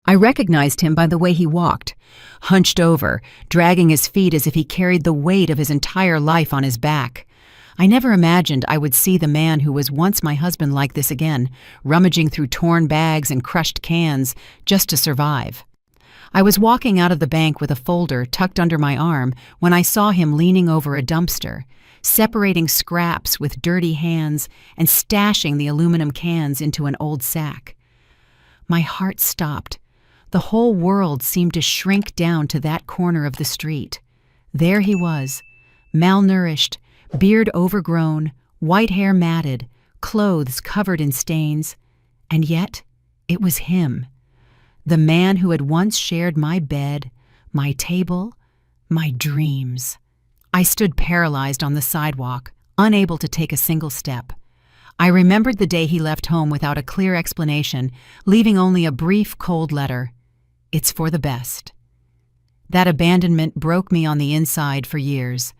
I recognized him by the way he walked, hunched over, dragging his feet as if he carried the weight of his entire life on his back. I never imagined I would see the man who was once my husband like this again, rummaging through torn bags and crushed cans just to survive. I was walking out of the bank with a folder tucked under my arm when I saw him leaning over a dumpster, separating scraps with dirty hands and stashing the aluminum cans into an old sack. My heart stopped. The whole world seemed to shrink down to that corner of the street. There he was, malnourished, beard overgrown, white hair matted, clothes covered in stains, and yet it was him, the man who had once shared my bed, my table, my dreams. I stood paralyzed on the sidewalk, unable to take a single step. I remembered the day he left home without a clear explanation, leaving only a brief, cold letter. "It's for the best." That abandonment broke me on the inside for years.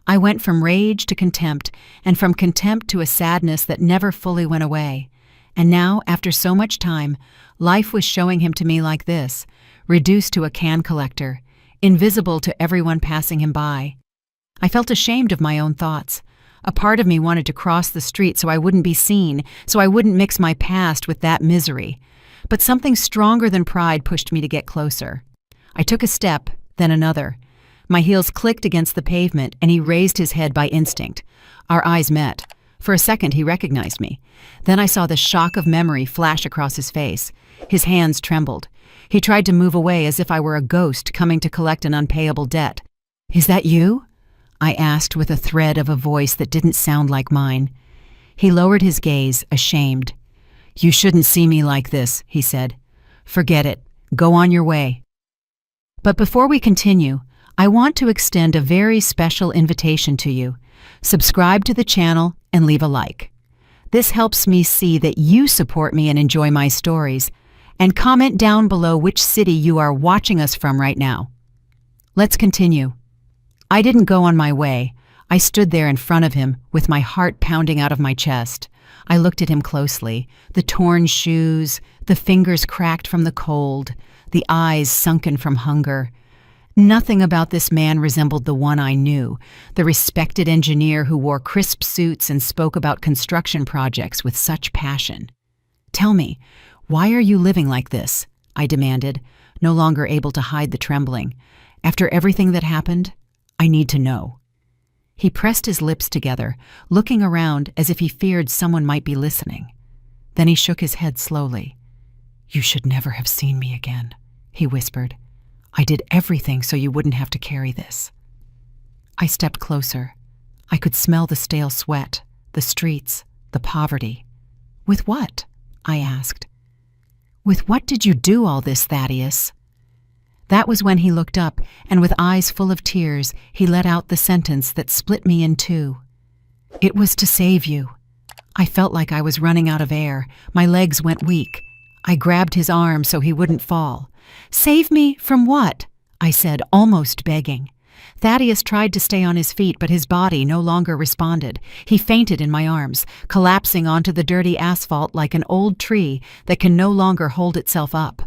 I went from rage to contempt, and from contempt to a sadness that never fully went away. And now, after so much time, life was showing him to me like this, reduced to a can collector, invisible to everyone passing him by. I felt ashamed of my own thoughts. A part of me wanted to cross the street so I wouldn't be seen, so I wouldn't mix my past with that misery. But something stronger than pride pushed me to get closer. I took a step, then another. My heels clicked against the pavement, and he raised his head by instinct. Our eyes met. For a second, he recognized me. Then I saw the shock of memory flash across his face. His hands trembled. He tried to move away as if I were a ghost coming to collect an unpayable debt. "Is that you?" I asked with a thread of a voice that didn't sound like mine. He lowered his gaze, ashamed. "You shouldn't see me like this," he said. "Forget it. Go on your way." But before we continue, I want to extend a very special invitation to you. Subscribe to the channel and leave a like. This helps me see that you support me and enjoy my stories. And comment down below which city you are watching us from right now. Let's continue. I didn't go on my way. I stood there in front of him with my heart pounding out of my chest. I looked at him closely, the torn shoes, the fingers cracked from the cold, the eyes sunken from hunger. Nothing about this man resembled the one I knew, the respected engineer who wore crisp suits and spoke about construction projects with such passion. "Tell me, why are you living like this?" I demanded, no longer able to hide the trembling. "After everything that happened, I need to know." He pressed his lips together, looking around as if he feared someone might be listening. Then he shook his head slowly. "You should never have seen me again," he whispered. "I did everything so you wouldn't have to carry this." I stepped closer. I could smell the stale sweat, the streets, the poverty. "With what?" I asked. "With what did you do all this, Thaddeus?" That was when he looked up, and with eyes full of tears, he let out the sentence that split me in two. "It was to save you." I felt like I was running out of air. My legs went weak. I grabbed his arm so he wouldn't fall. "Save me from what?" I said, almost begging. Thaddeus tried to stay on his feet, but his body no longer responded. He fainted in my arms, collapsing onto the dirty asphalt like an old tree that can no longer hold itself up.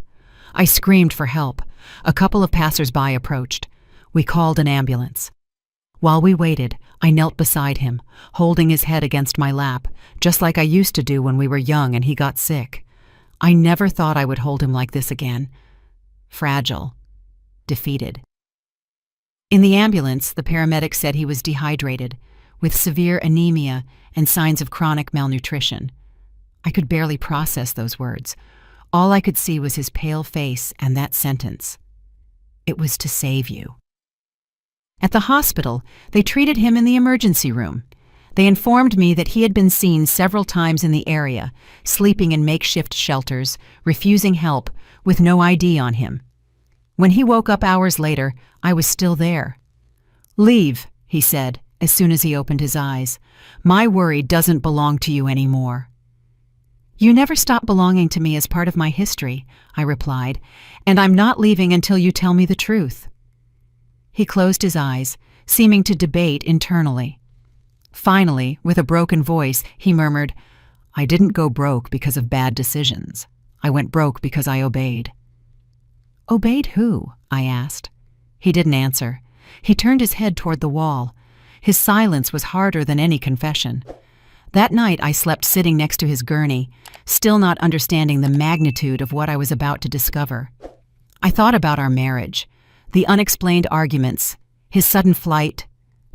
I screamed for help. A couple of passers-by approached. We called an ambulance. While we waited, I knelt beside him, holding his head against my lap, just like I used to do when we were young and he got sick. I never thought I would hold him like this again. Fragile. Defeated. In the ambulance, the paramedic said he was dehydrated, with severe anemia and signs of chronic malnutrition. I could barely process those words. All I could see was his pale face and that sentence. It was to save you. At the hospital, they treated him in the emergency room. They informed me that he had been seen several times in the area, sleeping in makeshift shelters, refusing help, with no ID on him. When he woke up hours later, I was still there. "Leave," he said, as soon as he opened his eyes. "My worry doesn't belong to you anymore." "You never stopped belonging to me as part of my history," I replied, "and I'm not leaving until you tell me the truth." He closed his eyes, seeming to debate internally. Finally, with a broken voice, he murmured, "I didn't go broke because of bad decisions. I went broke because I obeyed." Obeyed who? I asked. He didn't answer. He turned his head toward the wall. His silence was harder than any confession. That night I slept sitting next to his gurney, still not understanding the magnitude of what I was about to discover. I thought about our marriage, the unexplained arguments, his sudden flight,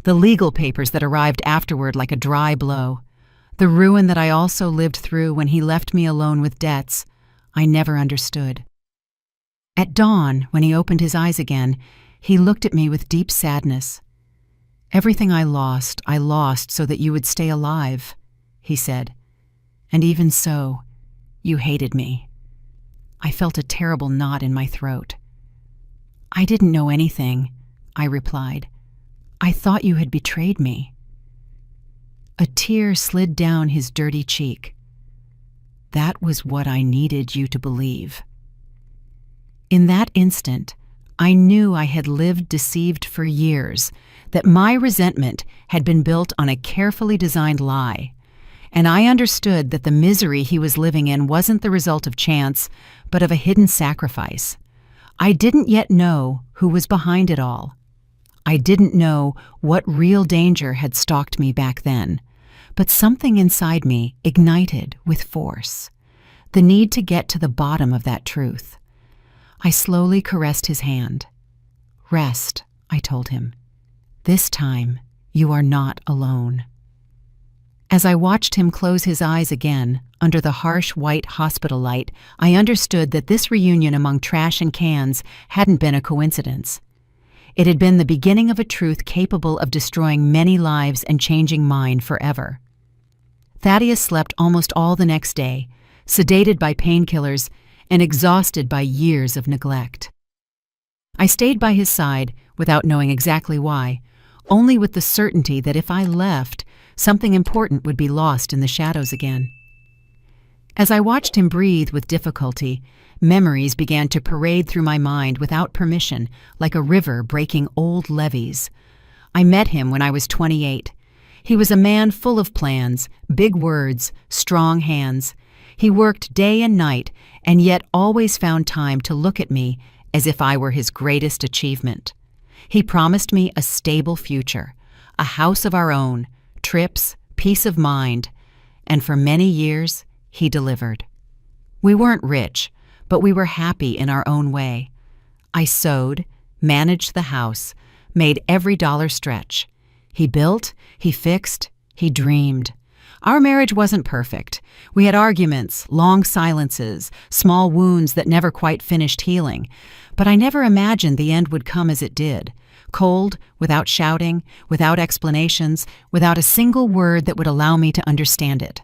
the legal papers that arrived afterward like a dry blow, the ruin that I also lived through when he left me alone with debts I never understood. At dawn, when he opened his eyes again, he looked at me with deep sadness. "Everything I lost so that you would stay alive," he said. "And even so, you hated me." I felt a terrible knot in my throat. "I didn't know anything," I replied. "I thought you had betrayed me." A tear slid down his dirty cheek. "That was what I needed you to believe." In that instant, I knew I had lived deceived for years, that my resentment had been built on a carefully designed lie, and I understood that the misery he was living in wasn't the result of chance, but of a hidden sacrifice. I didn't yet know who was behind it all. I didn't know what real danger had stalked me back then, but something inside me ignited with force, the need to get to the bottom of that truth. I slowly caressed his hand. "Rest," I told him. "This time, you are not alone." As I watched him close his eyes again, under the harsh white hospital light, I understood that this reunion among trash and cans hadn't been a coincidence. It had been the beginning of a truth capable of destroying many lives and changing mine forever. Thaddeus slept almost all the next day, sedated by painkillers and exhausted by years of neglect. I stayed by his side without knowing exactly why, only with the certainty that if I left, something important would be lost in the shadows again. As I watched him breathe with difficulty, memories began to parade through my mind without permission, like a river breaking old levees. I met him when I was 28. He was a man full of plans, big words, strong hands. He worked day and night, and yet always found time to look at me as if I were his greatest achievement. He promised me a stable future, a house of our own, trips, peace of mind, and for many years, he delivered. We weren't rich, but we were happy in our own way. I sewed, managed the house, made every dollar stretch. He built, he fixed, he dreamed. Our marriage wasn't perfect. We had arguments, long silences, small wounds that never quite finished healing. But I never imagined the end would come as it did. Cold, without shouting, without explanations, without a single word that would allow me to understand it.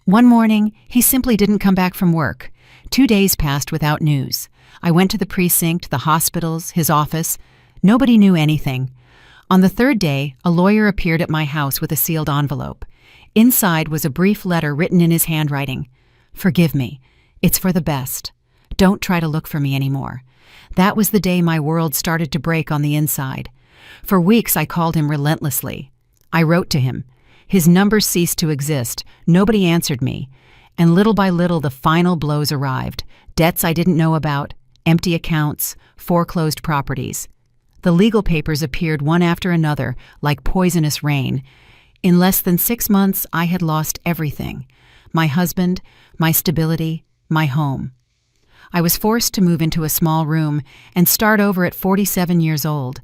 One morning, he simply didn't come back from work. 2 days passed without news. I went to the precinct, the hospitals, his office. Nobody knew anything. On the 3rd day, a lawyer appeared at my house with a sealed envelope. Inside was a brief letter written in his handwriting. "Forgive me. It's for the best. Don't try to look for me anymore." That was the day my world started to break on the inside. For weeks I called him relentlessly. I wrote to him. His number ceased to exist. Nobody answered me. And little by little the final blows arrived. Debts I didn't know about, empty accounts, foreclosed properties. The legal papers appeared one after another like poisonous rain. In less than 6 months, I had lost everything: my husband, my stability, my home. I was forced to move into a small room and start over at 47 years old.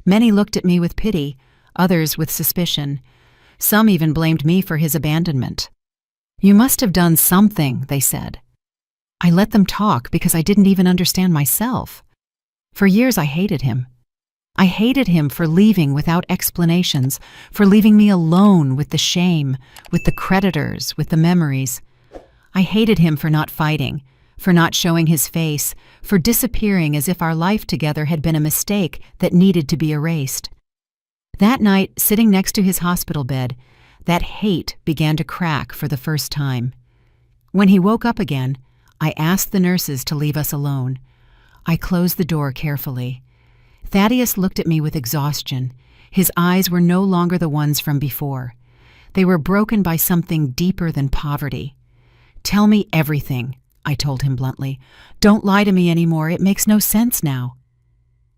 Many looked at me with pity, others with suspicion. Some even blamed me for his abandonment. "You must have done something," they said. I let them talk because I didn't even understand myself. For years I hated him. I hated him for leaving without explanations, for leaving me alone with the shame, with the creditors, with the memories. I hated him for not fighting, for not showing his face, for disappearing as if our life together had been a mistake that needed to be erased. That night, sitting next to his hospital bed, that hate began to crack for the first time. When he woke up again, I asked the nurses to leave us alone. I closed the door carefully. Thaddeus looked at me with exhaustion. His eyes were no longer the ones from before. They were broken by something deeper than poverty. "Tell me everything," I told him bluntly. "Don't lie to me anymore. It makes no sense now."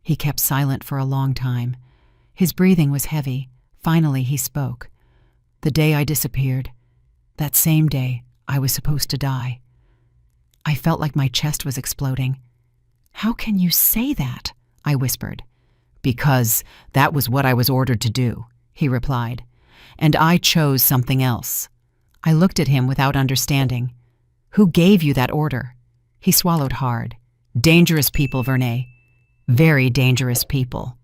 He kept silent for a long time. His breathing was heavy. Finally, he spoke. "The day I disappeared, that same day, I was supposed to die." I felt like my chest was exploding. "How can you say that?" I whispered. "Because that was what I was ordered to do," he replied. "And I chose something else." I looked at him without understanding. "Who gave you that order?" He swallowed hard. "Dangerous people, Vernay. Very dangerous people."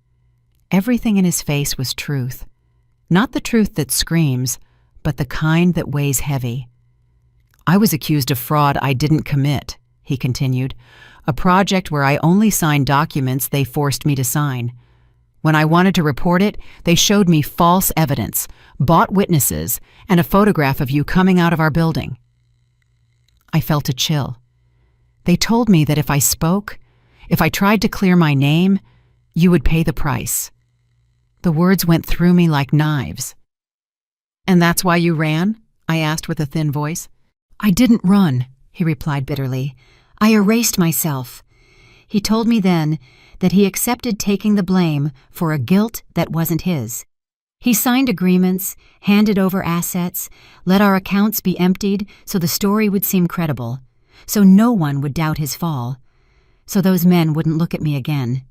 Everything in his face was truth. Not the truth that screams, but the kind that weighs heavy. "I was accused of fraud I didn't commit," he continued. "A project where I only signed documents they forced me to sign. When I wanted to report it, they showed me false evidence, bought witnesses, and a photograph of you coming out of our building." I felt a chill. "They told me that if I spoke, if I tried to clear my name, you would pay the price." The words went through me like knives. "And that's why you ran?" I asked with a thin voice. "I didn't run," he replied bitterly. "I erased myself." He told me then that he accepted taking the blame for a guilt that wasn't his. He signed agreements, handed over assets, let our accounts be emptied so the story would seem credible, so no one would doubt his fall, so those men wouldn't look at me again.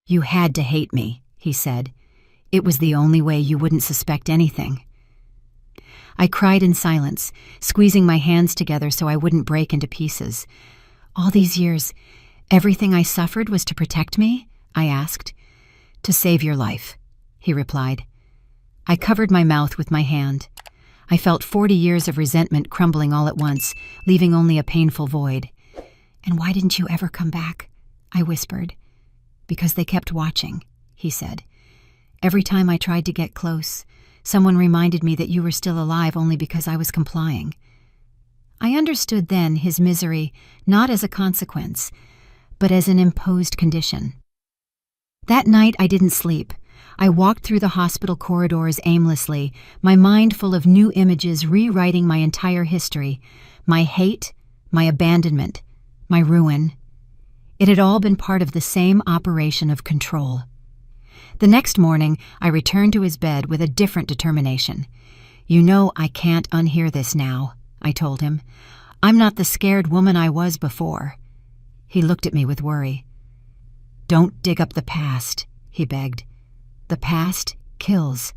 "You had to hate me," he said. "It was the only way you wouldn't suspect anything." I cried in silence, squeezing my hands together so I wouldn't break into pieces. "All these years, everything I suffered was to protect me?" I asked. "To save your life," he replied. I covered my mouth with my hand. I felt 40 years of resentment crumbling all at once, leaving only a painful void. "And why didn't you ever come back?" I whispered. "Because they kept watching," he said. "Every time I tried to get close, someone reminded me that you were still alive only because I was complying." I understood then his misery not as a consequence, but as an imposed condition. That night I didn't sleep. I walked through the hospital corridors aimlessly, my mind full of new images rewriting my entire history, my hate, my abandonment, my ruin. It had all been part of the same operation of control. The next morning, I returned to his bed with a different determination. "You know I can't unhear this now," I told him. "I'm not the scared woman I was before." He looked at me with worry. "Don't dig up the past," he begged. "The past kills."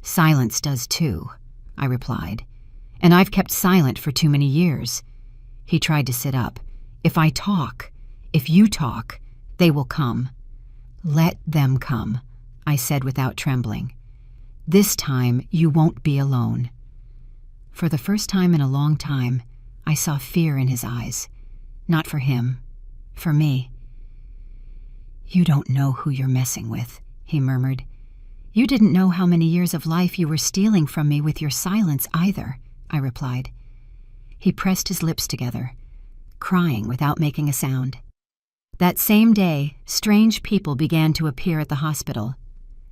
"Silence does too," I replied. "And I've kept silent for too many years." He tried to sit up. "If I talk, if you talk, they will come." "Let them come," I said without trembling. "This time you won't be alone." For the first time in a long time, I saw fear in his eyes. Not for him, for me. "You don't know who you're messing with," he murmured. "You didn't know how many years of life you were stealing from me with your silence either," I replied. He pressed his lips together, crying without making a sound. That same day, strange people began to appear at the hospital.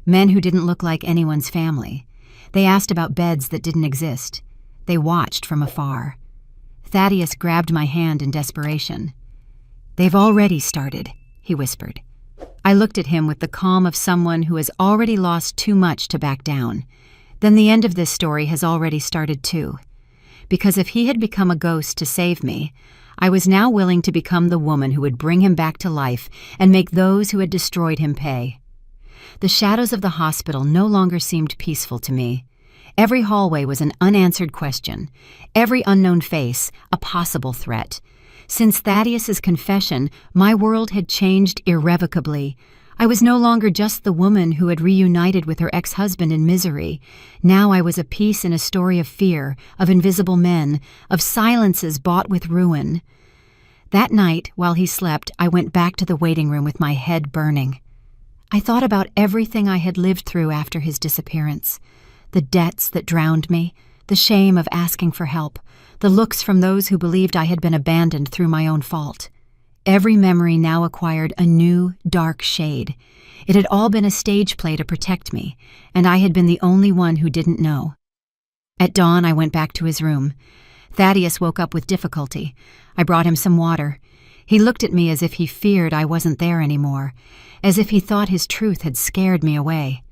Men who didn't look like anyone's family. They asked about beds that didn't exist. They watched from afar. Thaddeus grabbed my hand in desperation. "They've already started," he whispered. I looked at him with the calm of someone who has already lost too much to back down. Then the end of this story has already started too. Because if he had become a ghost to save me, I was now willing to become the woman who would bring him back to life and make those who had destroyed him pay. The shadows of the hospital no longer seemed peaceful to me. Every hallway was an unanswered question, every unknown face a possible threat. Since Thaddeus's confession, my world had changed irrevocably. I was no longer just the woman who had reunited with her ex-husband in misery. Now I was a piece in a story of fear, of invisible men, of silences bought with ruin. That night, while he slept, I went back to the waiting room with my head burning. I thought about everything I had lived through after his disappearance. The debts that drowned me, the shame of asking for help, the looks from those who believed I had been abandoned through my own fault. Every memory now acquired a new, dark shade. It had all been a stage play to protect me, and I had been the only one who didn't know. At dawn, I went back to his room. Thaddeus woke up with difficulty. I brought him some water. He looked at me as if he feared I wasn't there anymore, as if he thought his truth had scared me away.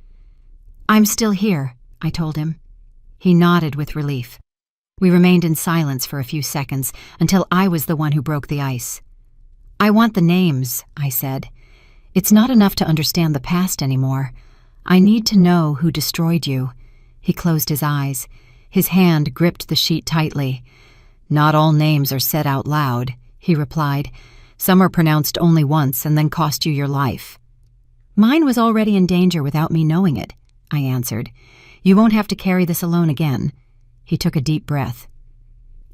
"I'm still here," I told him. He nodded with relief. We remained in silence for a few seconds until I was the one who broke the ice. "I want the names," I said. "It's not enough to understand the past anymore. I need to know who destroyed you." He closed his eyes. His hand gripped the sheet tightly. "Not all names are said out loud," he replied. "Some are pronounced only once and then cost you your life." "Mine was already in danger without me knowing it," I answered. "You won't have to carry this alone again." He took a deep breath.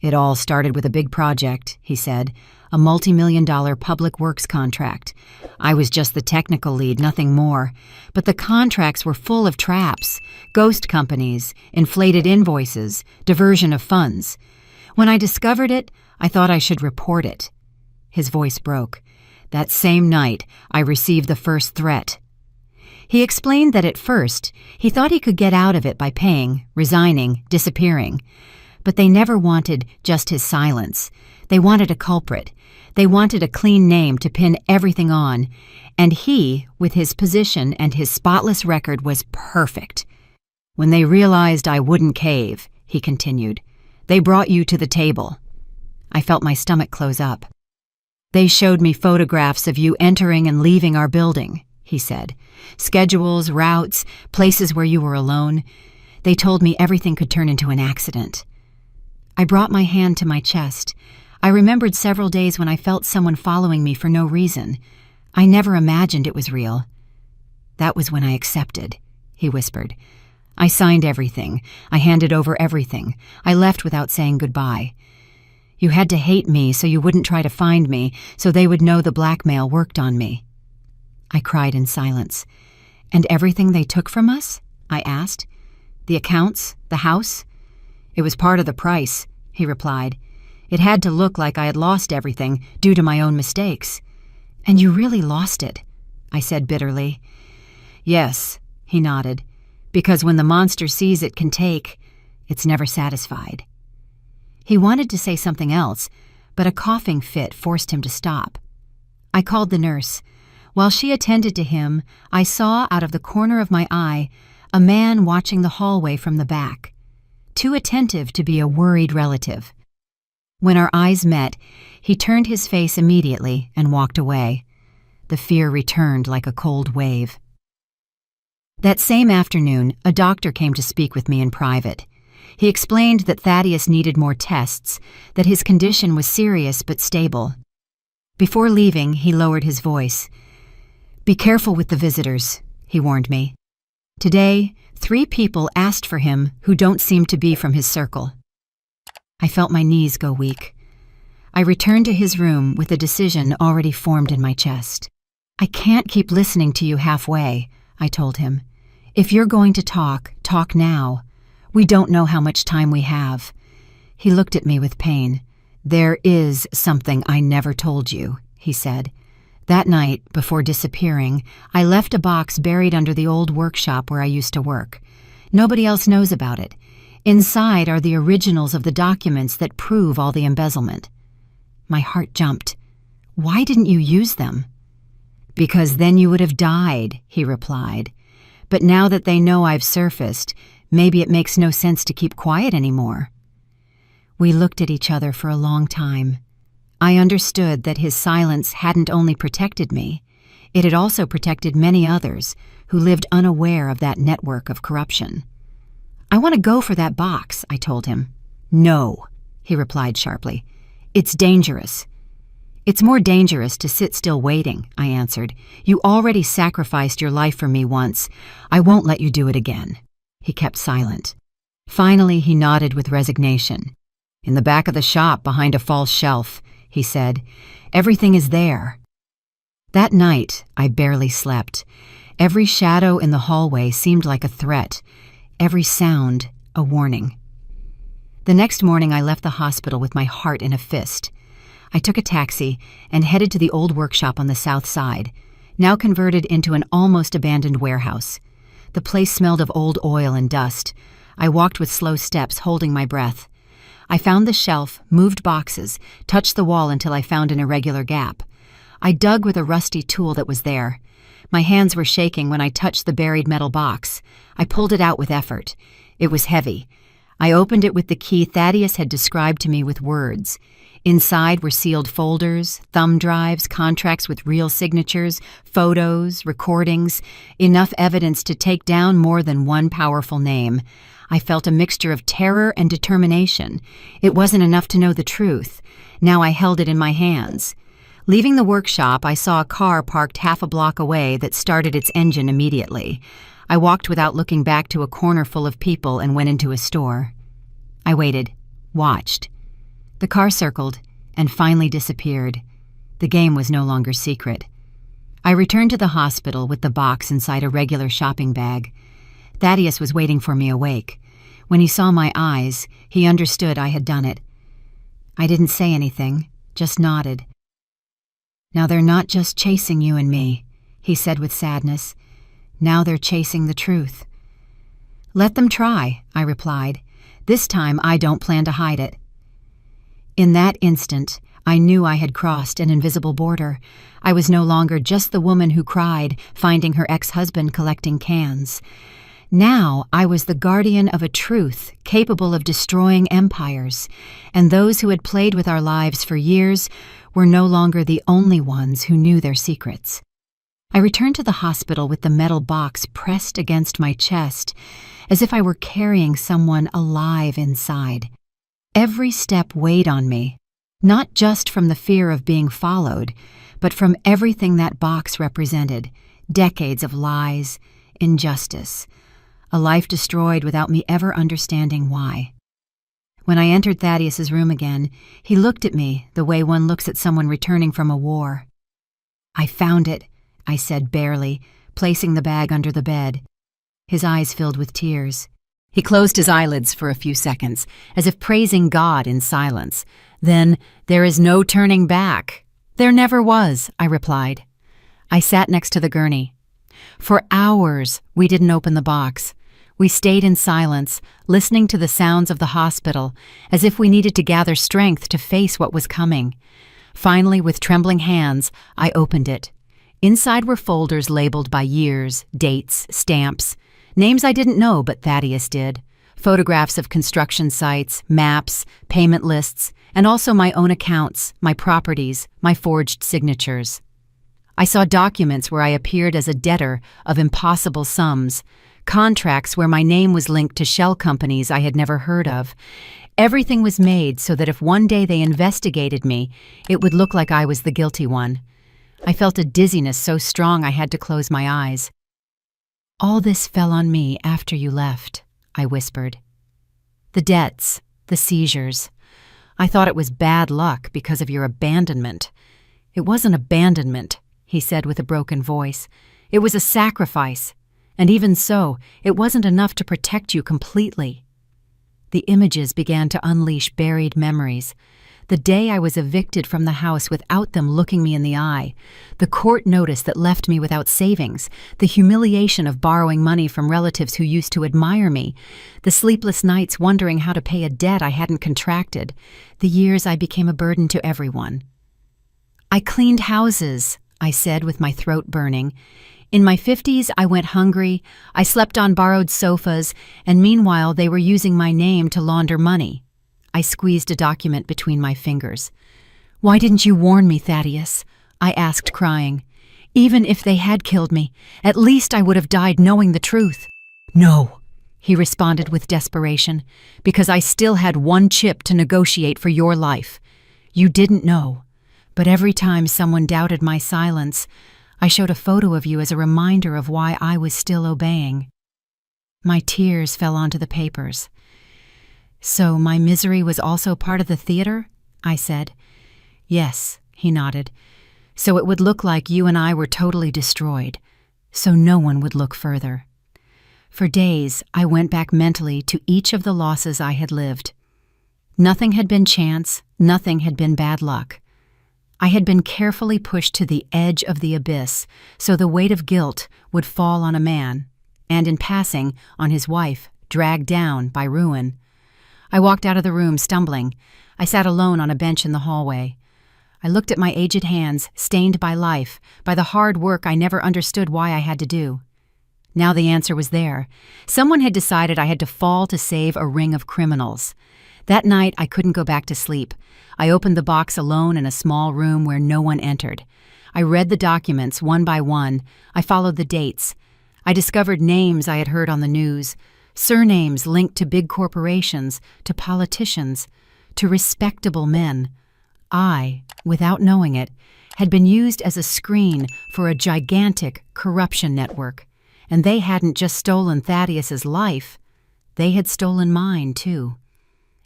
"It all started with a big project," he said, "a multi-million-dollar public works contract. I was just the technical lead, nothing more. But the contracts were full of traps, ghost companies, inflated invoices, diversion of funds. When I discovered it, I thought I should report it." His voice broke. "That same night, I received the first threat." He explained that at first, he thought he could get out of it by paying, resigning, disappearing. But they never wanted just his silence. They wanted a culprit. They wanted a clean name to pin everything on. And he, with his position and his spotless record, was perfect. "When they realized I wouldn't cave," he continued, "they brought you to the table." I felt my stomach close up. "They showed me photographs of you entering and leaving our building," he said. "Schedules, routes, places where you were alone. They told me everything could turn into an accident." I brought my hand to my chest. I remembered several days when I felt someone following me for no reason. I never imagined it was real. "That was when I accepted," he whispered. "I signed everything. I handed over everything. I left without saying goodbye. You had to hate me so you wouldn't try to find me, so they would know the blackmail worked on me." I cried in silence. "And everything they took from us?" I asked. "The accounts? The house?" "It was part of the price," he replied. "It had to look like I had lost everything due to my own mistakes." "And you really lost it," I said bitterly. "Yes," he nodded, "because when the monster sees it can take, it's never satisfied." He wanted to say something else, but a coughing fit forced him to stop. I called the nurse. While she attended to him, I saw out of the corner of my eye a man watching the hallway from the back, too attentive to be a worried relative. When our eyes met, he turned his face immediately and walked away. The fear returned like a cold wave. That same afternoon, a doctor came to speak with me in private. He explained that Thaddeus needed more tests, that his condition was serious but stable. Before leaving, he lowered his voice. "Be careful with the visitors," he warned me. "Today, 3 people asked for him who don't seem to be from his circle." I felt my knees go weak. I returned to his room with a decision already formed in my chest. "I can't keep listening to you halfway," I told him. "If you're going to talk, talk now. We don't know how much time we have." He looked at me with pain. "There is something I never told you," he said. "That night, before disappearing, I left a box buried under the old workshop where I used to work. Nobody else knows about it. Inside are the originals of the documents that prove all the embezzlement." My heart jumped. "Why didn't you use them?" "Because then you would have died," he replied. "But now that they know I've surfaced, maybe it makes no sense to keep quiet anymore." We looked at each other for a long time. I understood that his silence hadn't only protected me, it had also protected many others who lived unaware of that network of corruption. "I want to go for that box," I told him. "No," he replied sharply. "It's dangerous." "It's more dangerous to sit still waiting," I answered. "You already sacrificed your life for me once. I won't let you do it again." He kept silent. Finally, he nodded with resignation. "In the back of the shop, behind a false shelf," he said. "Everything is there." That night, I barely slept. Every shadow in the hallway seemed like a threat, every sound a warning. The next morning, I left the hospital with my heart in a fist. I took a taxi and headed to the old workshop on the south side, now converted into an almost abandoned warehouse. The place smelled of old oil and dust. I walked with slow steps, holding my breath. I found the shelf, moved boxes, touched the wall until I found an irregular gap. I dug with a rusty tool that was there. My hands were shaking when I touched the buried metal box. I pulled it out with effort. It was heavy. I opened it with the key Thaddeus had described to me with words. Inside were sealed folders, thumb drives, contracts with real signatures, photos, recordings, enough evidence to take down more than one powerful name. I felt a mixture of terror and determination. It wasn't enough to know the truth. Now I held it in my hands. Leaving the workshop, I saw a car parked half a block away that started its engine immediately. I walked without looking back to a corner full of people and went into a store. I waited, watched. The car circled and finally disappeared. The game was no longer secret. I returned to the hospital with the box inside a regular shopping bag. Thaddeus was waiting for me awake. When he saw my eyes, he understood I had done it. I didn't say anything, just nodded. "Now they're not just chasing you and me," he said with sadness. "Now they're chasing the truth." "Let them try," I replied. "This time I don't plan to hide it." In that instant, I knew I had crossed an invisible border. I was no longer just the woman who cried, finding her ex-husband collecting cans. Now I was the guardian of a truth capable of destroying empires, and those who had played with our lives for years were no longer the only ones who knew their secrets. I returned to the hospital with the metal box pressed against my chest, as if I were carrying someone alive inside. Every step weighed on me, not just from the fear of being followed, but from everything that box represented: decades of lies, injustice, a life destroyed without me ever understanding why. When I entered Thaddeus's room again, he looked at me the way one looks at someone returning from a war. "I found it," I said barely, placing the bag under the bed. His eyes filled with tears. He closed his eyelids for a few seconds, as if praising God in silence. Then, "There is no turning back." "There never was," I replied. I sat next to the gurney. For hours, we didn't open the box. We stayed in silence, listening to the sounds of the hospital, as if we needed to gather strength to face what was coming. Finally, with trembling hands, I opened it. Inside were folders labeled by years, dates, stamps, names I didn't know but Thaddeus did, photographs of construction sites, maps, payment lists, and also my own accounts, my properties, my forged signatures. I saw documents where I appeared as a debtor of impossible sums, contracts where my name was linked to shell companies I had never heard of. Everything was made so that if one day they investigated me, it would look like I was the guilty one. I felt a dizziness so strong I had to close my eyes. "All this fell on me after you left," I whispered. "The debts, the seizures. I thought it was bad luck because of your abandonment." "It wasn't abandonment," he said with a broken voice. "It was a sacrifice. And even so, it wasn't enough to protect you completely." The images began to unleash buried memories. The day I was evicted from the house without them looking me in the eye, the court notice that left me without savings, the humiliation of borrowing money from relatives who used to admire me, the sleepless nights wondering how to pay a debt I hadn't contracted, the years I became a burden to everyone. "I cleaned houses," I said with my throat burning. "In my 50s, I went hungry, I slept on borrowed sofas, and meanwhile they were using my name to launder money." I squeezed a document between my fingers. "Why didn't you warn me, Thaddeus?" I asked, crying. "Even if they had killed me, at least I would have died knowing the truth." "No," he responded with desperation, "because I still had one chip to negotiate for your life. You didn't know, but every time someone doubted my silence, I showed a photo of you as a reminder of why I was still obeying." My tears fell onto the papers. "So my misery was also part of the theater?" I said. "Yes," he nodded. "So it would look like you and I were totally destroyed, so no one would look further." For days, I went back mentally to each of the losses I had lived. Nothing had been chance, nothing had been bad luck. I had been carefully pushed to the edge of the abyss so the weight of guilt would fall on a man, and in passing, on his wife, dragged down by ruin. I walked out of the room, stumbling. I sat alone on a bench in the hallway. I looked at my aged hands, stained by life, by the hard work I never understood why I had to do. Now the answer was there. Someone had decided I had to fall to save a ring of criminals. That night, I couldn't go back to sleep. I opened the box alone in a small room where no one entered. I read the documents one by one. I followed the dates. I discovered names I had heard on the news, surnames linked to big corporations, to politicians, to respectable men. I, without knowing it, had been used as a screen for a gigantic corruption network. And they hadn't just stolen Thaddeus's life, they had stolen mine, too.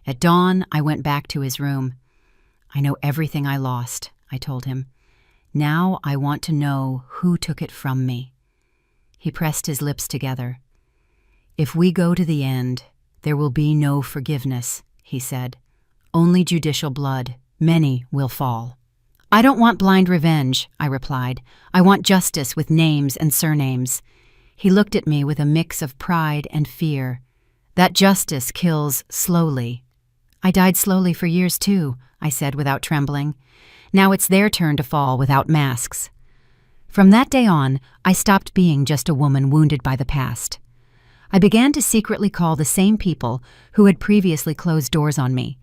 At dawn, I went back to his room. I know everything I lost, I told him. Now I want to know who took it from me. He pressed his lips together. If we go to the end, there will be no forgiveness, he said. Only judicial blood. Many will fall. I don't want blind revenge, I replied. I want justice with names and surnames. He looked at me with a mix of pride and fear. That justice kills slowly. I died slowly for years too, I said without trembling. Now it's their turn to fall without masks. From that day on, I stopped being just a woman wounded by the past. I began to secretly call the same people who had previously closed doors on me.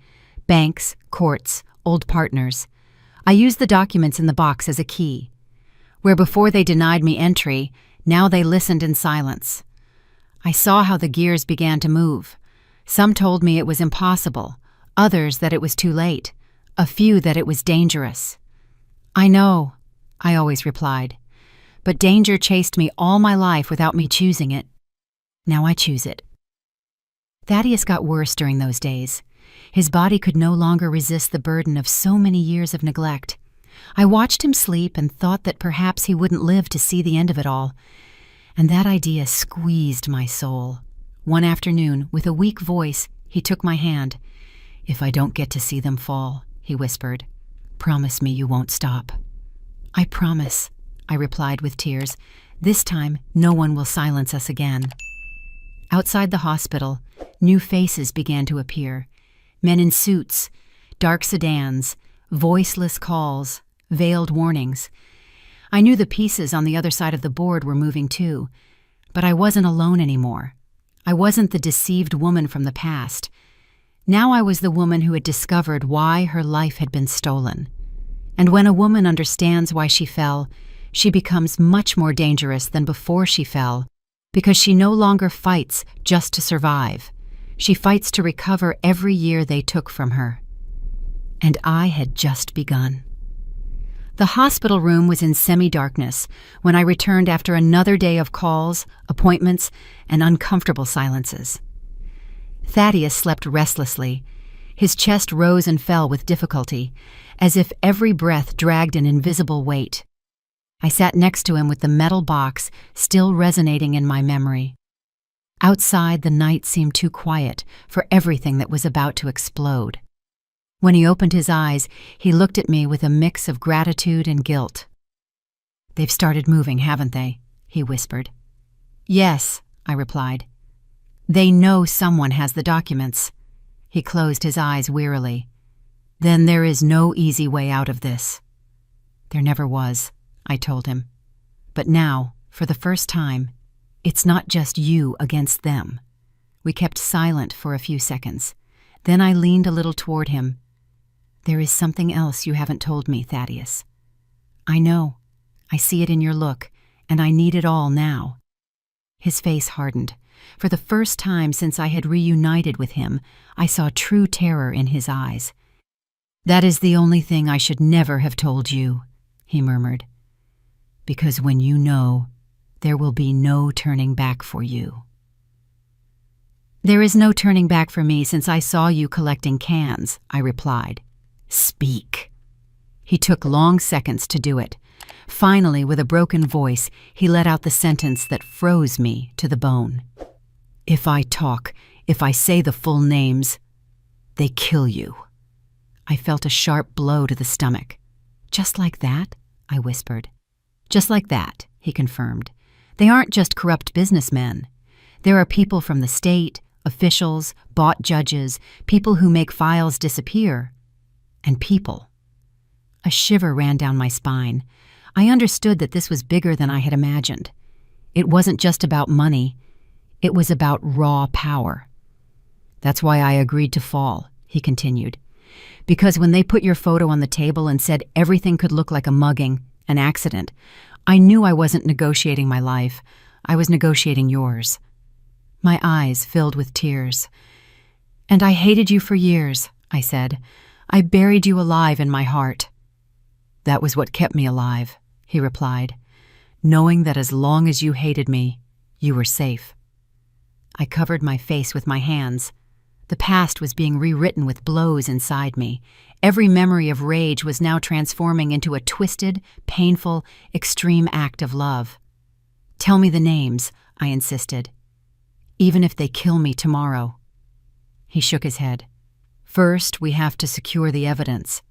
Banks, courts, old partners. I used the documents in the box as a key. Where before they denied me entry, now they listened in silence. I saw how the gears began to move. Some told me it was impossible, others that it was too late, a few that it was dangerous. I know, I always replied, but danger chased me all my life without me choosing it. Now I choose it. Thaddeus got worse during those days. His body could no longer resist the burden of so many years of neglect. I watched him sleep and thought that perhaps he wouldn't live to see the end of it all. And that idea squeezed my soul. One afternoon, with a weak voice, he took my hand. "If I don't get to see them fall," he whispered, "promise me you won't stop." "I promise," I replied with tears. "This time, no one will silence us again." Outside the hospital, new faces began to appear. Men in suits, dark sedans, voiceless calls, veiled warnings. I knew the pieces on the other side of the board were moving too, but I wasn't alone anymore. I wasn't the deceived woman from the past. Now I was the woman who had discovered why her life had been stolen. And when a woman understands why she fell, she becomes much more dangerous than before she fell, because she no longer fights just to survive. She fights to recover every year they took from her. And I had just begun. The hospital room was in semi-darkness when I returned after another day of calls, appointments, and uncomfortable silences. Thaddeus slept restlessly. His chest rose and fell with difficulty, as if every breath dragged an invisible weight. I sat next to him with the metal box still resonating in my memory. Outside, the night seemed too quiet for everything that was about to explode. When he opened his eyes, he looked at me with a mix of gratitude and guilt. "They've started moving, haven't they?" he whispered. "Yes," I replied. "They know someone has the documents." He closed his eyes wearily. "Then there is no easy way out of this." "There never was," I told him. "But now, for the first time, it's not just you against them." We kept silent for a few seconds. Then I leaned a little toward him. "There is something else you haven't told me, Thaddeus." "I know. I see it in your look, and I need it all now." His face hardened. For the first time since I had reunited with him, I saw true terror in his eyes. "That is the only thing I should never have told you," he murmured. "Because when you know, there will be no turning back for you." "There is no turning back for me since I saw you collecting cans," I replied. "Speak." He took long seconds to do it. Finally, with a broken voice, he let out the sentence that froze me to the bone. "If I talk, if I say the full names, they kill you." I felt a sharp blow to the stomach. "Just like that?" I whispered. "Just like that," he confirmed. "They aren't just corrupt businessmen. There are people from the state, officials, bought judges, people who make files disappear, and people. A shiver ran down my spine. I understood that this was bigger than I had imagined. It wasn't just about money. It was about raw power. That's why I agreed to fall, he continued. Because when they put your photo on the table and said everything could look like a mugging, an accident, I knew I wasn't negotiating my life. I was negotiating yours. My eyes filled with tears. And I hated you for years, I said. I buried you alive in my heart. That was what kept me alive, he replied, knowing that as long as you hated me, you were safe. I covered my face with my hands. The past was being rewritten with blows inside me. Every memory of rage was now transforming into a twisted, painful, extreme act of love. Tell me the names, I insisted. Even if they kill me tomorrow. He shook his head. First, we have to secure the evidence.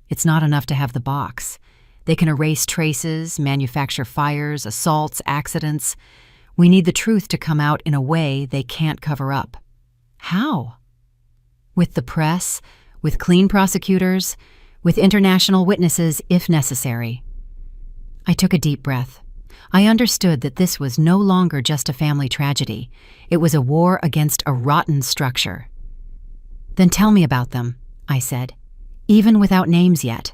It's not enough to have the box. They can erase traces, manufacture fires, assaults, accidents. We need the truth to come out in a way they can't cover up. How? With the press, with clean prosecutors, with international witnesses if necessary. I took a deep breath. I understood that this was no longer just a family tragedy. It was a war against a rotten structure. Then tell me about them, I said, even without names yet.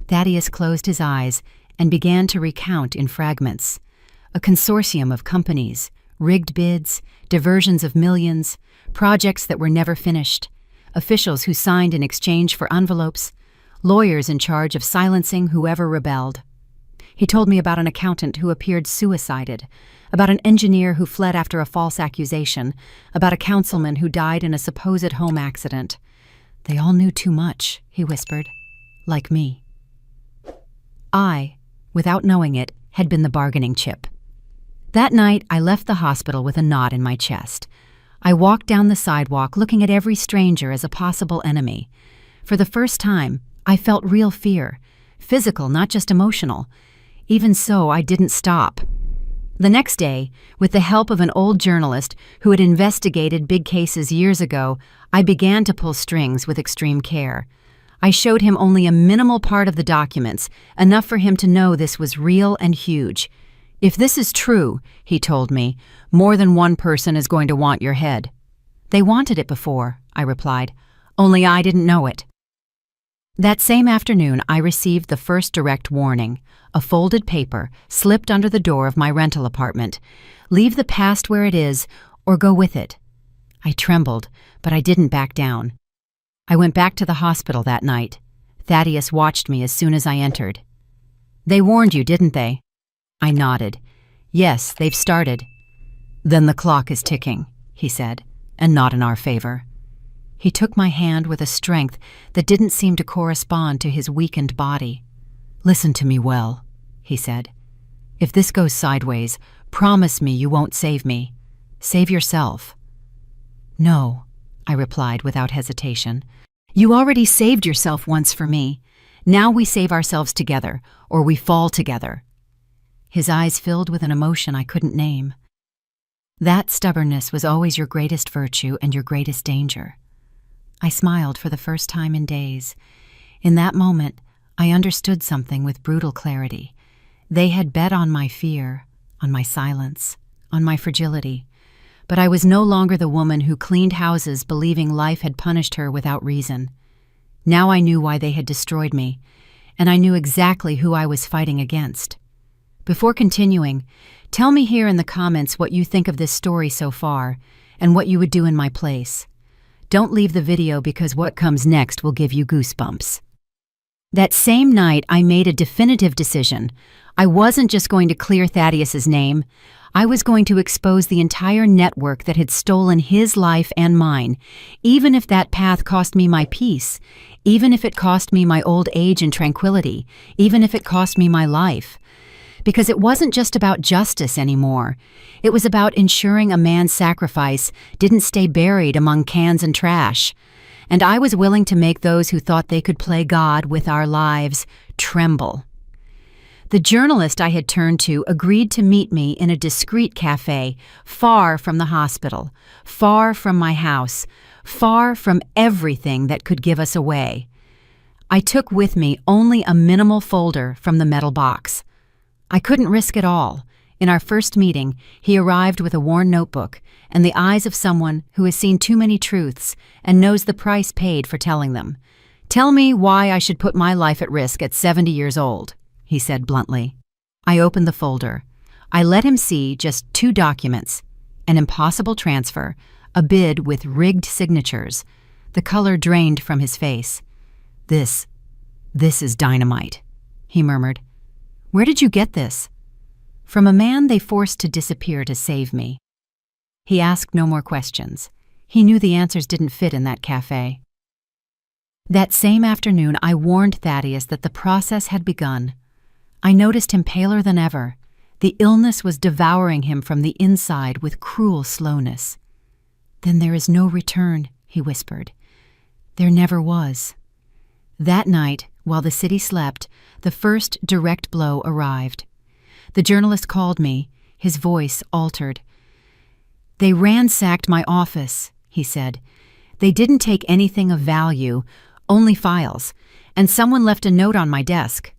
Thaddeus closed his eyes and began to recount in fragments. A consortium of companies, rigged bids, diversions of millions, projects that were never finished, officials who signed in exchange for envelopes, lawyers in charge of silencing whoever rebelled. He told me about an accountant who appeared suicided, about an engineer who fled after a false accusation, about a councilman who died in a supposed home accident. They all knew too much, he whispered, like me. I, without knowing it, had been the bargaining chip. That night, I left the hospital with a knot in my chest. I walked down the sidewalk looking at every stranger as a possible enemy. For the first time, I felt real fear, physical, not just emotional. Even so, I didn't stop. The next day, with the help of an old journalist who had investigated big cases years ago, I began to pull strings with extreme care. I showed him only a minimal part of the documents, enough for him to know this was real and huge. If this is true, he told me, more than one person is going to want your head. They wanted it before, I replied, only I didn't know it. That same afternoon, I received the first direct warning, a folded paper slipped under the door of my rental apartment. Leave the past where it is, or go with it. I trembled, but I didn't back down. I went back to the hospital that night. Thaddeus watched me as soon as I entered. They warned you, didn't they? I nodded. Yes, they've started. Then the clock is ticking, he said, and not in our favor. He took my hand with a strength that didn't seem to correspond to his weakened body. Listen to me well, he said. If this goes sideways, promise me you won't save me. Save yourself. No, I replied without hesitation. You already saved yourself once for me. Now we save ourselves together, or we fall together. His eyes filled with an emotion I couldn't name. That stubbornness was always your greatest virtue and your greatest danger. I smiled for the first time in days. In that moment, I understood something with brutal clarity. They had bet on my fear, on my silence, on my fragility. But I was no longer the woman who cleaned houses believing life had punished her without reason. Now I knew why they had destroyed me, and I knew exactly who I was fighting against. Before continuing, tell me here in the comments what you think of this story so far, and what you would do in my place. Don't leave the video because what comes next will give you goosebumps. That same night, I made a definitive decision. I wasn't just going to clear Thaddeus's name. I was going to expose the entire network that had stolen his life and mine, even if that path cost me my peace, even if it cost me my old age and tranquility, even if it cost me my life. Because it wasn't just about justice anymore. It was about ensuring a man's sacrifice didn't stay buried among cans and trash. And I was willing to make those who thought they could play God with our lives tremble. The journalist I had turned to agreed to meet me in a discreet cafe, far from the hospital, far from my house, far from everything that could give us away. I took with me only a minimal folder from the metal box. I couldn't risk it all. In our first meeting, he arrived with a worn notebook and the eyes of someone who has seen too many truths and knows the price paid for telling them. "Tell me why I should put my life at risk at 70 years old," he said bluntly. I opened the folder. I let him see just 2 documents: an impossible transfer, a bid with rigged signatures. The color drained from his face. This is dynamite," he murmured. "Where did you get this?" "From a man they forced to disappear to save me." He asked no more questions. He knew the answers didn't fit in that cafe. That same afternoon, I warned Thaddeus that the process had begun. I noticed him paler than ever. The illness was devouring him from the inside with cruel slowness. "Then there is no return," he whispered. "There never was." That night, while the city slept, the first direct blow arrived. The journalist called me, his voice altered. "They ransacked my office," he said. "They didn't take anything of value, only files, and someone left a note on my desk."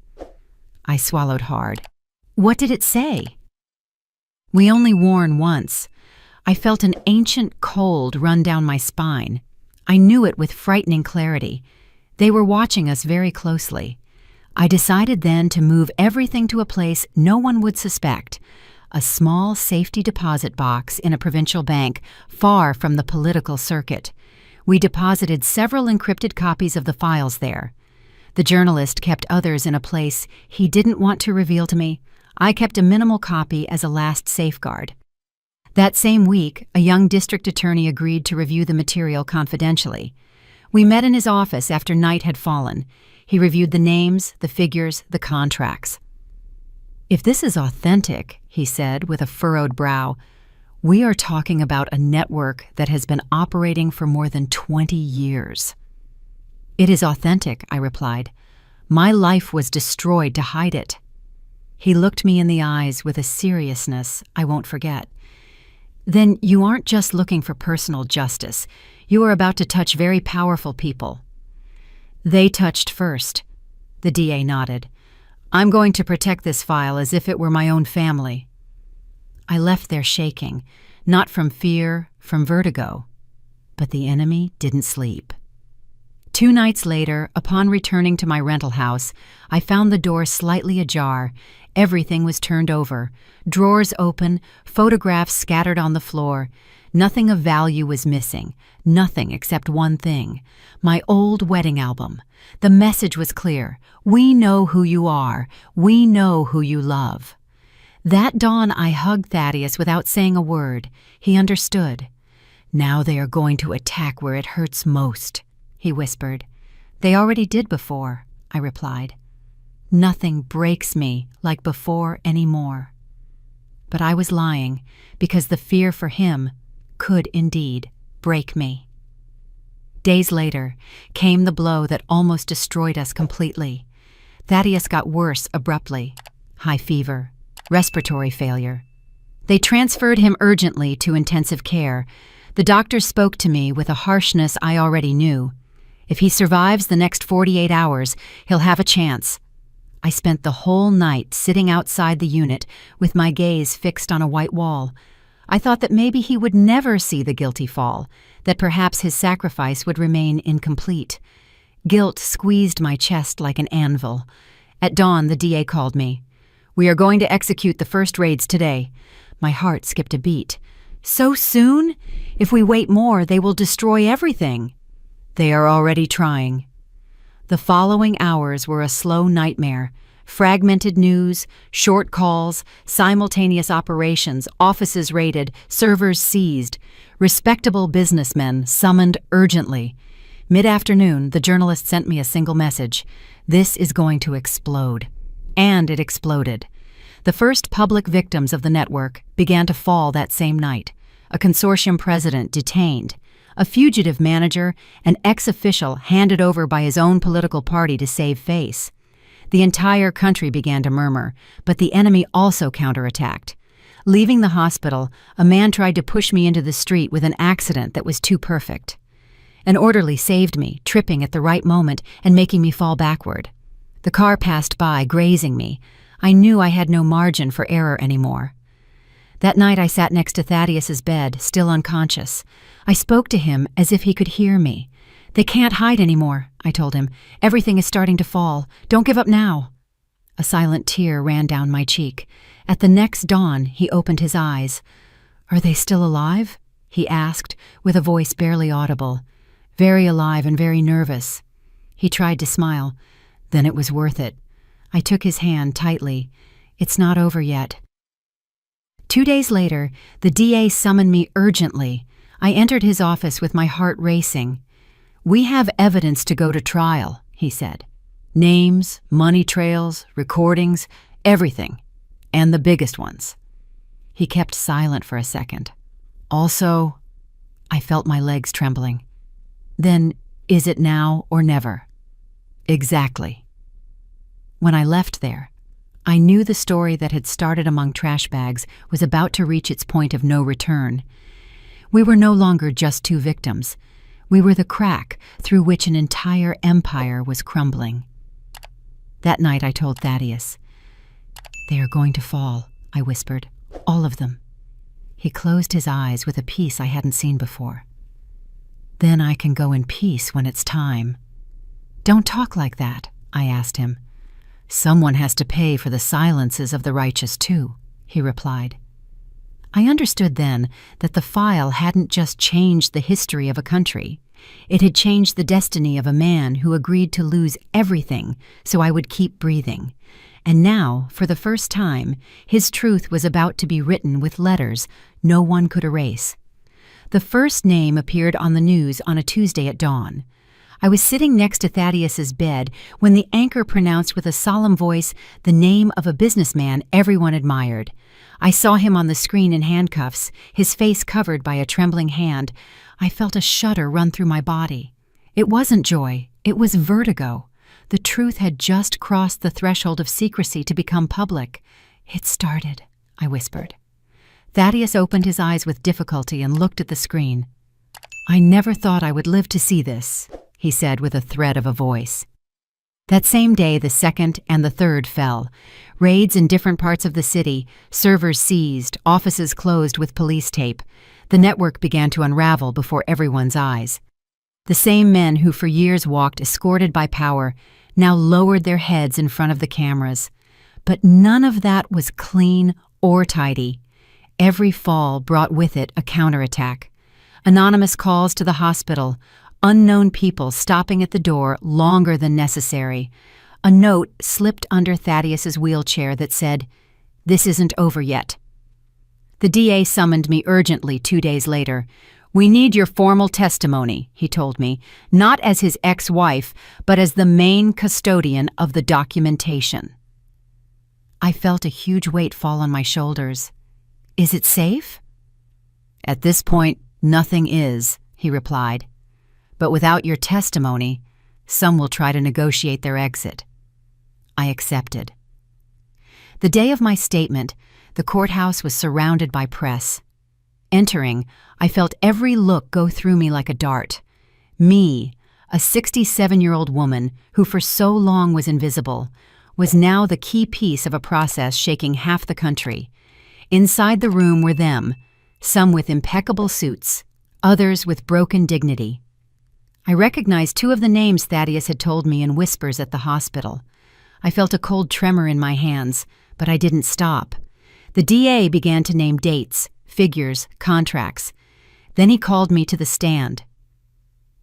I swallowed hard. "What did it say?" "We only warn once." I felt an ancient cold run down my spine. I knew it with frightening clarity. They were watching us very closely. I decided then to move everything to a place no one would suspect, a small safety deposit box in a provincial bank far from the political circuit. We deposited several encrypted copies of the files there. The journalist kept others in a place he didn't want to reveal to me. I kept a minimal copy as a last safeguard. That same week, a young district attorney agreed to review the material confidentially. We met in his office after night had fallen. He reviewed the names, the figures, the contracts. "If this is authentic," he said with a furrowed brow, "we are talking about a network that has been operating for more than 20 years. "It is authentic," I replied. "My life was destroyed to hide it." He looked me in the eyes with a seriousness I won't forget. "Then you aren't just looking for personal justice. You are about to touch very powerful people." "They touched first." The DA nodded. "I'm going to protect this file as if it were my own family." I left there shaking, not from fear, from vertigo. But the enemy didn't sleep. 2 nights later, upon returning to my rental house, I found the door slightly ajar. Everything was turned over, drawers open, photographs scattered on the floor. Nothing of value was missing, nothing except one thing: my old wedding album. The message was clear: we know who you are, we know who you love. That dawn I hugged Thaddeus without saying a word. He understood. "Now they are going to attack where it hurts most," he whispered. "They already did before," I replied. "Nothing breaks me like before anymore." But I was lying, because the fear for him could indeed break me. Days later came the blow that almost destroyed us completely. Thaddeus got worse abruptly. High fever, respiratory failure. They transferred him urgently to intensive care. The doctor spoke to me with a harshness I already knew. If he survives the next 48 hours, he'll have a chance. I spent the whole night sitting outside the unit with my gaze fixed on a white wall. I thought that maybe he would never see the guilty fall, that perhaps his sacrifice would remain incomplete. Guilt squeezed my chest like an anvil. At dawn, the DA called me. "We are going to execute the first raids today." My heart skipped a beat. "So soon? If we wait more, they will destroy everything." "They are already trying." The following hours were a slow nightmare. Fragmented news, short calls, simultaneous operations, offices raided, servers seized, respectable businessmen summoned urgently. Mid-afternoon, the journalist sent me a single message: "This is going to explode." And it exploded. The first public victims of the network began to fall that same night. A consortium president detained, a fugitive manager, an ex-official handed over by his own political party to save face. The entire country began to murmur, but the enemy also counterattacked. Leaving the hospital, a man tried to push me into the street with an accident that was too perfect. An orderly saved me, tripping at the right moment and making me fall backward. The car passed by, grazing me. I knew I had no margin for error anymore. That night I sat next to Thaddeus's bed, still unconscious. I spoke to him as if he could hear me. "They can't hide anymore," I told him. "Everything is starting to fall. Don't give up now." A silent tear ran down my cheek. At the next dawn, he opened his eyes. "Are they still alive?" he asked, with a voice barely audible. "Very alive and very nervous." He tried to smile. "Then it was worth it." I took his hand tightly. "It's not over yet." 2 days later, the DA summoned me urgently. I entered his office with my heart racing. "We have evidence to go to trial," he said. "Names, money trails, recordings, everything. And the biggest ones." He kept silent for a second. "Also," I felt my legs trembling. "Then is it now or never?" "Exactly." When I left there, I knew the story that had started among trash bags was about to reach its point of no return. We were no longer just two victims. We were the crack through which an entire empire was crumbling. That night I told Thaddeus. "They are going to fall," I whispered. "All of them." He closed his eyes with a peace I hadn't seen before. "Then I can go in peace when it's time." "Don't talk like that," I asked him. "Someone has to pay for the silences of the righteous too," he replied. I understood then that the file hadn't just changed the history of a country. It had changed the destiny of a man who agreed to lose everything so I would keep breathing. And now, for the first time, his truth was about to be written with letters no one could erase. The first name appeared on the news on a Tuesday at dawn. I was sitting next to Thaddeus's bed when the anchor pronounced with a solemn voice the name of a businessman everyone admired. I saw him on the screen in handcuffs, his face covered by a trembling hand. I felt a shudder run through my body. It wasn't joy, it was vertigo. The truth had just crossed the threshold of secrecy to become public. "It started," I whispered. Thaddeus opened his eyes with difficulty and looked at the screen. "I never thought I would live to see this," he said with a thread of a voice. That same day, the second and the third fell. Raids in different parts of the city, servers seized, offices closed with police tape. The network began to unravel before everyone's eyes. The same men who for years walked escorted by power now lowered their heads in front of the cameras. But none of that was clean or tidy. Every fall brought with it a counterattack. Anonymous calls to the hospital, unknown people stopping at the door longer than necessary. A note slipped under Thaddeus's wheelchair that said, "This isn't over yet." The DA summoned me urgently 2 days later. "We need your formal testimony," he told me, not as his ex-wife, but as the main custodian of the documentation. I felt a huge weight fall on my shoulders. "Is it safe?" "At this point, nothing is," he replied. "But without your testimony, some will try to negotiate their exit." I accepted. The day of my statement, the courthouse was surrounded by press. Entering, I felt every look go through me like a dart. Me, a 67-year-old woman who for so long was invisible, was now the key piece of a process shaking half the country. Inside the room were them, some with impeccable suits, others with broken dignity. I recognized 2 of the names Thaddeus had told me in whispers at the hospital. I felt a cold tremor in my hands, but I didn't stop. The DA began to name dates, figures, contracts. Then he called me to the stand.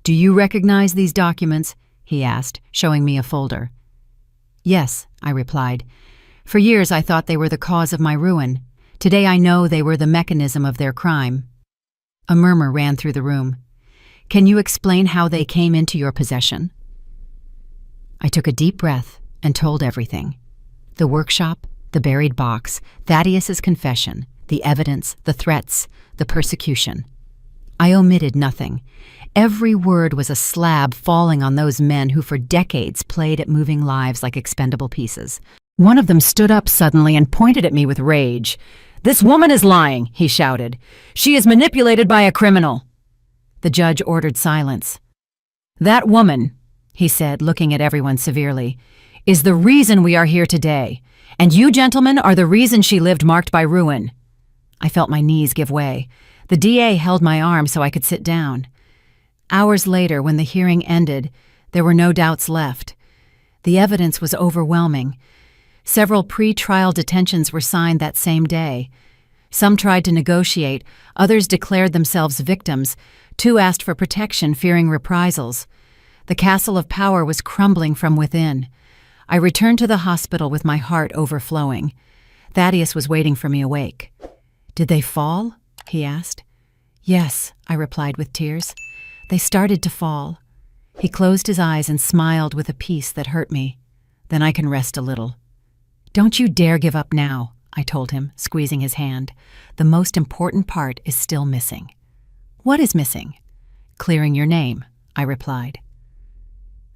"Do you recognize these documents?" he asked, showing me a folder. "Yes," I replied. "For years I thought they were the cause of my ruin. Today I know they were the mechanism of their crime." A murmur ran through the room. "Can you explain how they came into your possession?" I took a deep breath and told everything. The workshop, the buried box, Thaddeus's confession, the evidence, the threats, the persecution. I omitted nothing. Every word was a slab falling on those men who for decades played at moving lives like expendable pieces. One of them stood up suddenly and pointed at me with rage. "This woman is lying," he shouted. "She is manipulated by a criminal." The judge ordered silence. "That woman," he said, looking at everyone severely, "is the reason we are here today, and you gentlemen are the reason she lived marked by ruin." I felt my knees give way. The DA held my arm so I could sit down. Hours later, when the hearing ended, there were no doubts left. The evidence was overwhelming. Several pre-trial detentions were signed that same day. Some tried to negotiate, others declared themselves victims, 2 asked for protection, fearing reprisals. The castle of power was crumbling from within. I returned to the hospital with my heart overflowing. Thaddeus was waiting for me awake. "Did they fall?" he asked. "Yes," I replied with tears. "They started to fall." He closed his eyes and smiled with a peace that hurt me. "Then I can rest a little." "Don't you dare give up now," I told him, squeezing his hand. "The most important part is still missing." "What is missing?" "Clearing your name," I replied.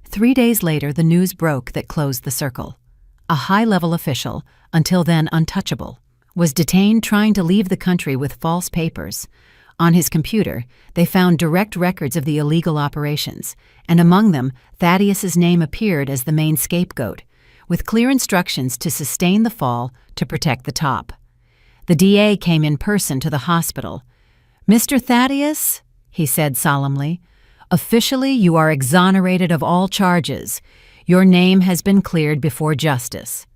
3 days later, the news broke that closed the circle. A high-level official, until then untouchable, was detained trying to leave the country with false papers. On his computer, they found direct records of the illegal operations, and among them, Thaddeus's name appeared as the main scapegoat, with clear instructions to sustain the fall to protect the top. The DA came in person to the hospital. "Mr. Thaddeus," he said solemnly, "officially you are exonerated of all charges. Your name has been cleared before justice."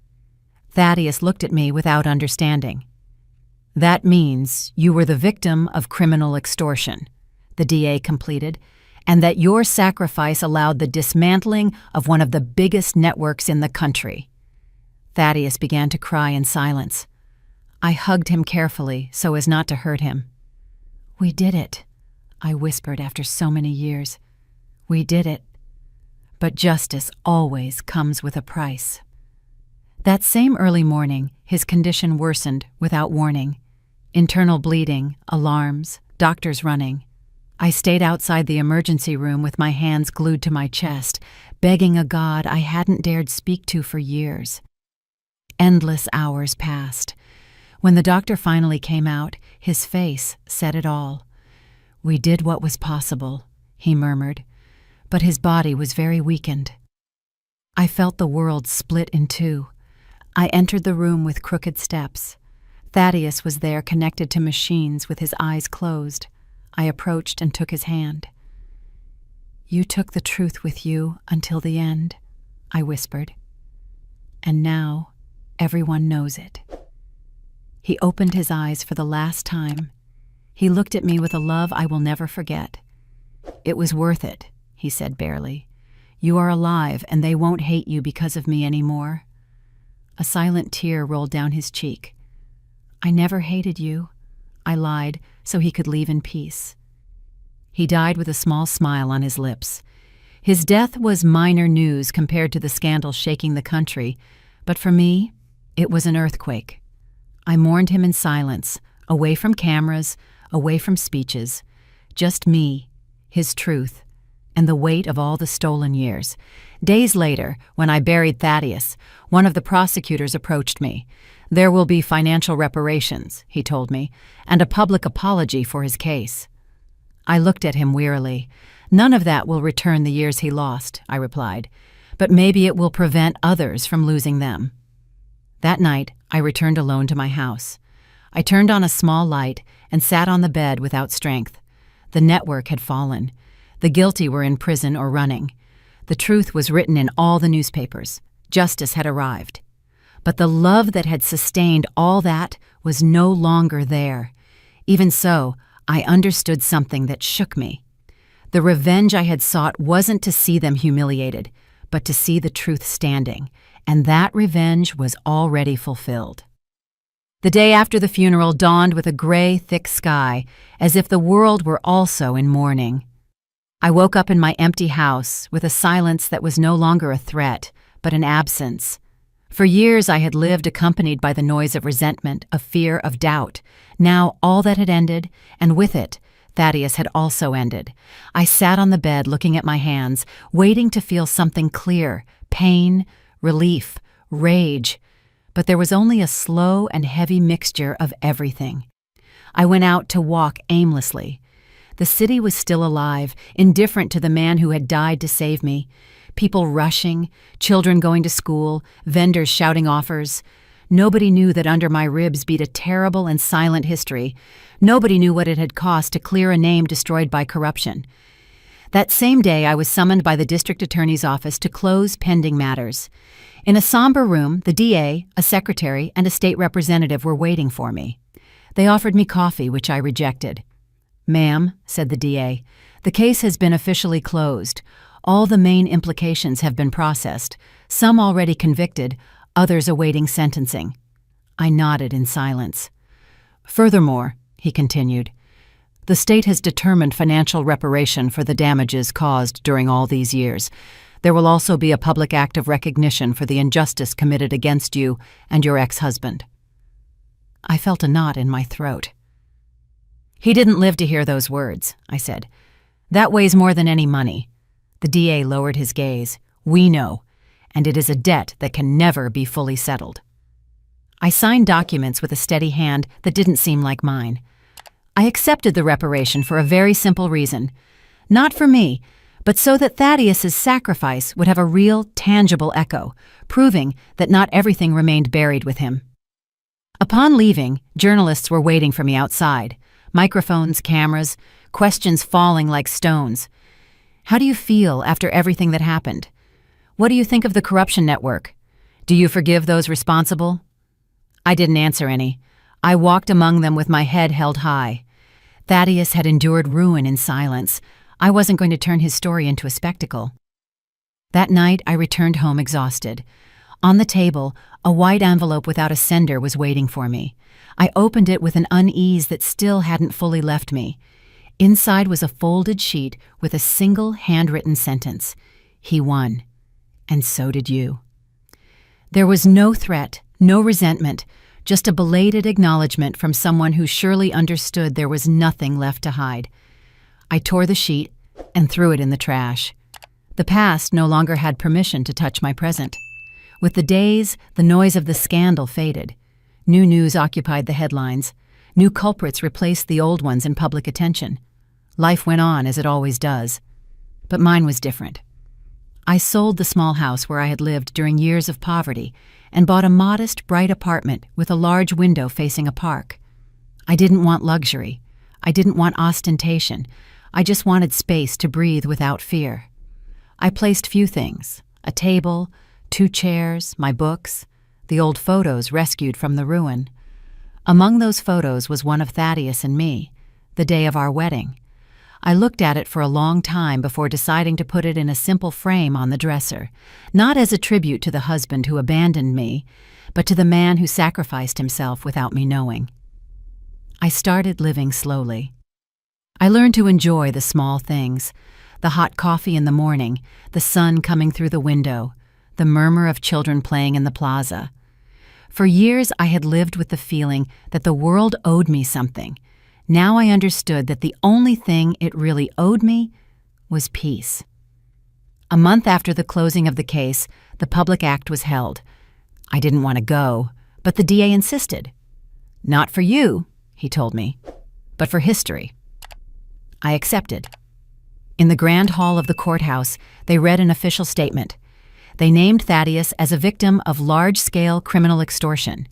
Thaddeus looked at me without understanding. "That means you were the victim of criminal extortion," the DA completed, "and that your sacrifice allowed the dismantling of one of the biggest networks in the country." Thaddeus began to cry in silence. I hugged him carefully so as not to hurt him. "We did it," I whispered after so many years. "We did it. But justice always comes with a price." That same early morning, his condition worsened without warning. Internal bleeding, alarms, doctors running. I stayed outside the emergency room with my hands glued to my chest, begging a God I hadn't dared speak to for years. Endless hours passed. When the doctor finally came out, his face said it all. "We did what was possible," he murmured, but his body was very weakened. I felt the world split in two. I entered the room with crooked steps. Thaddeus was there, connected to machines with his eyes closed. I approached and took his hand. "You took the truth with you until the end," I whispered. "And now everyone knows it." He opened his eyes for the last time. He looked at me with a love I will never forget. "It was worth it," he said barely. "You are alive, and they won't hate you because of me anymore." A silent tear rolled down his cheek. "I never hated you," I lied, so he could leave in peace. He died with a small smile on his lips. His death was minor news compared to the scandal shaking the country, but for me, it was an earthquake. I mourned him in silence, away from cameras, away from speeches. Just me, his truth, and the weight of all the stolen years. Days later, when I buried Thaddeus, one of the prosecutors approached me. "There will be financial reparations," he told me, "and a public apology for his case." I looked at him wearily. "None of that will return the years he lost," I replied, "but maybe it will prevent others from losing them." That night, I returned alone to my house. I turned on a small light and sat on the bed without strength. The network had fallen. The guilty were in prison or running. The truth was written in all the newspapers. Justice had arrived. But the love that had sustained all that was no longer there. Even so, I understood something that shook me. The revenge I had sought wasn't to see them humiliated, but to see the truth standing, and that revenge was already fulfilled. The day after the funeral dawned with a gray, thick sky, as if the world were also in mourning. I woke up in my empty house with a silence that was no longer a threat, but an absence. For years I had lived accompanied by the noise of resentment, of fear, of doubt. Now all that had ended, and with it, Thaddeus had also ended. I sat on the bed looking at my hands, waiting to feel something clear: pain, relief, rage. But there was only a slow and heavy mixture of everything. I went out to walk aimlessly. The city was still alive, indifferent to the man who had died to save me. People rushing, children going to school, vendors shouting offers. Nobody knew that under my ribs beat a terrible and silent history. Nobody knew what it had cost to clear a name destroyed by corruption. That same day, I was summoned by the district attorney's office to close pending matters. In a somber room, the DA, a secretary, and a state representative were waiting for me. They offered me coffee, which I rejected. "Ma'am," said the DA, "the case has been officially closed. All the main implications have been processed, some already convicted, others awaiting sentencing." I nodded in silence. "Furthermore," he continued, "the state has determined financial reparation for the damages caused during all these years. There will also be a public act of recognition for the injustice committed against you and your ex-husband." I felt a knot in my throat. "He didn't live to hear those words," I said. "That weighs more than any money." The DA lowered his gaze. "We know, and it is a debt that can never be fully settled." I signed documents with a steady hand that didn't seem like mine. I accepted the reparation for a very simple reason. Not for me, but so that Thaddeus's sacrifice would have a real, tangible echo, proving that not everything remained buried with him. Upon leaving, journalists were waiting for me outside. Microphones, cameras, questions falling like stones. "How do you feel after everything that happened? What do you think of the corruption network? Do you forgive those responsible?" I didn't answer any. I walked among them with my head held high. Thaddeus had endured ruin in silence. I wasn't going to turn his story into a spectacle. That night, I returned home exhausted. On the table, a white envelope without a sender was waiting for me. I opened it with an unease that still hadn't fully left me. Inside was a folded sheet with a single handwritten sentence: "He won, and so did you." There was no threat, no resentment, just a belated acknowledgement from someone who surely understood there was nothing left to hide. I tore the sheet and threw it in the trash. The past no longer had permission to touch my present. With the days, the noise of the scandal faded. New news occupied the headlines. New culprits replaced the old ones in public attention. Life went on as it always does. But mine was different. I sold the small house where I had lived during years of poverty and bought a modest, bright apartment with a large window facing a park. I didn't want luxury. I didn't want ostentation. I just wanted space to breathe without fear. I placed few things: a table, 2 chairs, my books, the old photos rescued from the ruin. Among those photos was one of Thaddeus and me, the day of our wedding. I looked at it for a long time before deciding to put it in a simple frame on the dresser, not as a tribute to the husband who abandoned me, but to the man who sacrificed himself without me knowing. I started living slowly. I learned to enjoy the small things: the hot coffee in the morning, the sun coming through the window, the murmur of children playing in the plaza. For years I had lived with the feeling that the world owed me something. Now I understood that the only thing it really owed me was peace. A month after the closing of the case, the public act was held. I didn't want to go, but the DA insisted. "Not for you," he told me, "but for history." I accepted. In the grand hall of the courthouse, they read an official statement. They named Thaddeus as a victim of large-scale criminal extortion.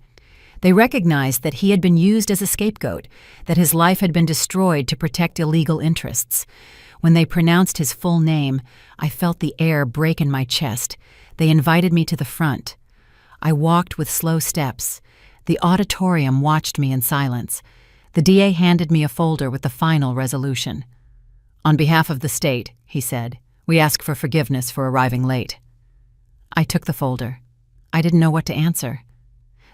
They recognized that he had been used as a scapegoat, that his life had been destroyed to protect illegal interests. When they pronounced his full name, I felt the air break in my chest. They invited me to the front. I walked with slow steps. The auditorium watched me in silence. The DA handed me a folder with the final resolution. "On behalf of the state," he said, "we ask for forgiveness for arriving late." I took the folder. I didn't know what to answer.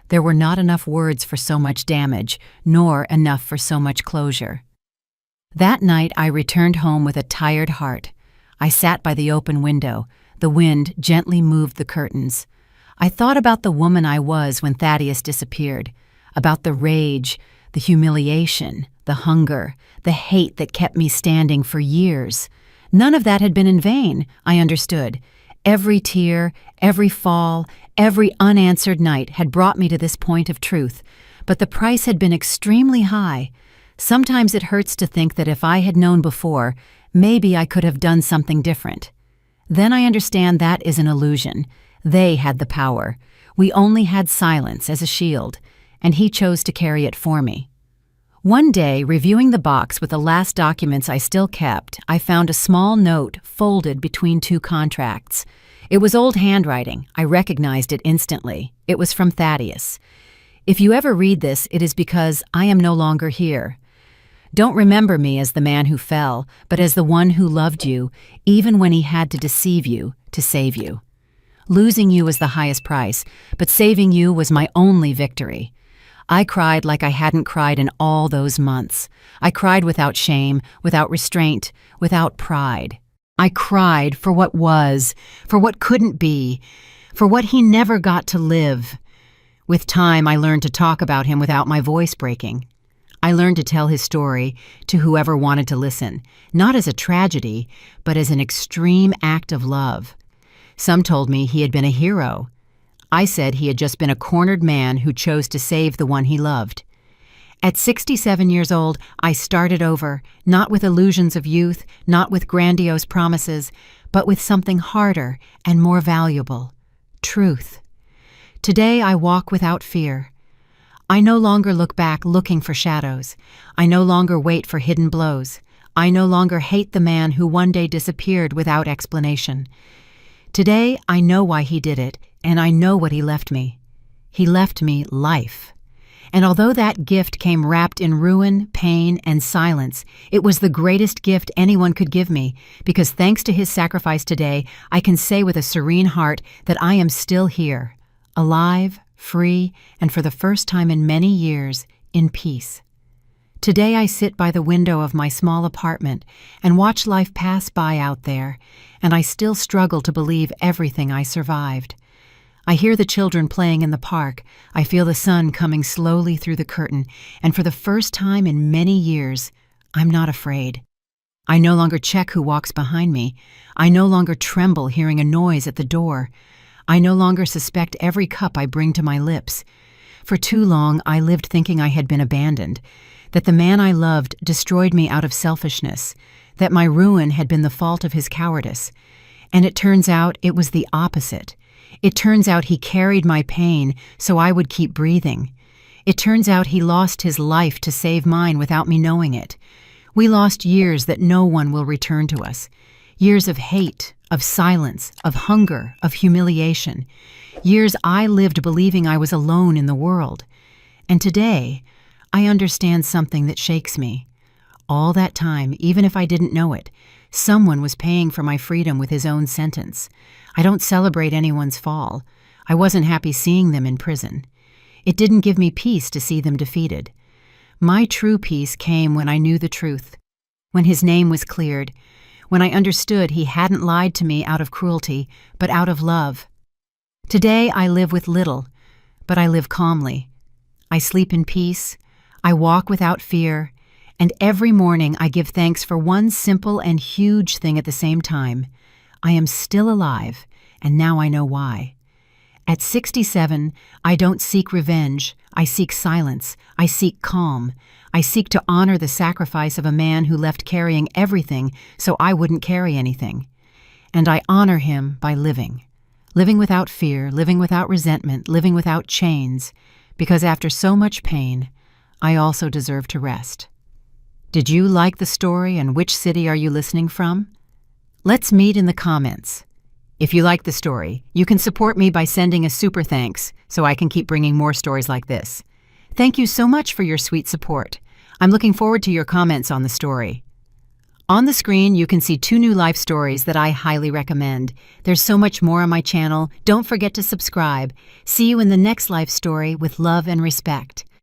There were not enough words for so much damage, nor enough for so much closure. That night I returned home with a tired heart. I sat by the open window. The wind gently moved the curtains. I thought about the woman I was when Thaddeus disappeared, about the rage, the humiliation, the hunger, the hate that kept me standing for years. None of that had been in vain, I understood. Every tear, every fall, every unanswered night had brought me to this point of truth, but the price had been extremely high. Sometimes it hurts to think that if I had known before, maybe I could have done something different. Then I understand that is an illusion. They had the power. We only had silence as a shield, and he chose to carry it for me. One day, reviewing the box with the last documents I still kept, I found a small note folded between two contracts. It was old handwriting. I recognized it instantly. It was from Thaddeus. If you ever read this, it is because I am no longer here. Don't remember me as the man who fell, but as the one who loved you, even when he had to deceive you to save you. Losing you was the highest price, but saving you was my only victory. I cried like I hadn't cried in all those months. I cried without shame, without restraint, without pride. I cried for what was, for what couldn't be, for what he never got to live. With time, I learned to talk about him without my voice breaking. I learned to tell his story to whoever wanted to listen, not as a tragedy, but as an extreme act of love. Some told me he had been a hero. I said he had just been a cornered man who chose to save the one he loved. At 67 years old, I started over, not with illusions of youth, not with grandiose promises, but with something harder and more valuable: truth. Today I walk without fear. I no longer look back looking for shadows. I no longer wait for hidden blows. I no longer hate the man who one day disappeared without explanation. Today I know why he did it, and I know what he left me. He left me life. And although that gift came wrapped in ruin, pain, and silence, it was the greatest gift anyone could give me, because thanks to his sacrifice today, I can say with a serene heart that I am still here, alive, free, and for the first time in many years, in peace. Today I sit by the window of my small apartment and watch life pass by out there, and I still struggle to believe everything I survived. I hear the children playing in the park, I feel the sun coming slowly through the curtain, and for the first time in many years, I'm not afraid. I no longer check who walks behind me. I no longer tremble hearing a noise at the door. I no longer suspect every cup I bring to my lips. For too long, I lived thinking I had been abandoned, that the man I loved destroyed me out of selfishness, that my ruin had been the fault of his cowardice. And it turns out it was the opposite. It turns out he carried my pain so I would keep breathing. It turns out he lost his life to save mine without me knowing it. We lost years that no one will return to us. Years of hate, of silence, of hunger, of humiliation. Years I lived believing I was alone in the world. And today, I understand something that shakes me. All that time, even if I didn't know it, someone was paying for my freedom with his own sentence. I don't celebrate anyone's fall. I wasn't happy seeing them in prison. It didn't give me peace to see them defeated. My true peace came when I knew the truth, when his name was cleared, when I understood he hadn't lied to me out of cruelty, but out of love. Today I live with little, but I live calmly. I sleep in peace, I walk without fear, and every morning I give thanks for one simple and huge thing at the same time. I am still alive, and now I know why. At 67, I don't seek revenge. I seek silence. I seek calm. I seek to honor the sacrifice of a man who left carrying everything so I wouldn't carry anything. And I honor him by living. Living without fear, living without resentment, living without chains, because after so much pain, I also deserve to rest. Did you like the story, and which city are you listening from? Let's meet in the comments. If you like the story, you can support me by sending a super thanks so I can keep bringing more stories like this. Thank you so much for your sweet support. I'm looking forward to your comments on the story. On the screen, you can see 2 new life stories that I highly recommend. There's so much more on my channel. Don't forget to subscribe. See you in the next life story with love and respect.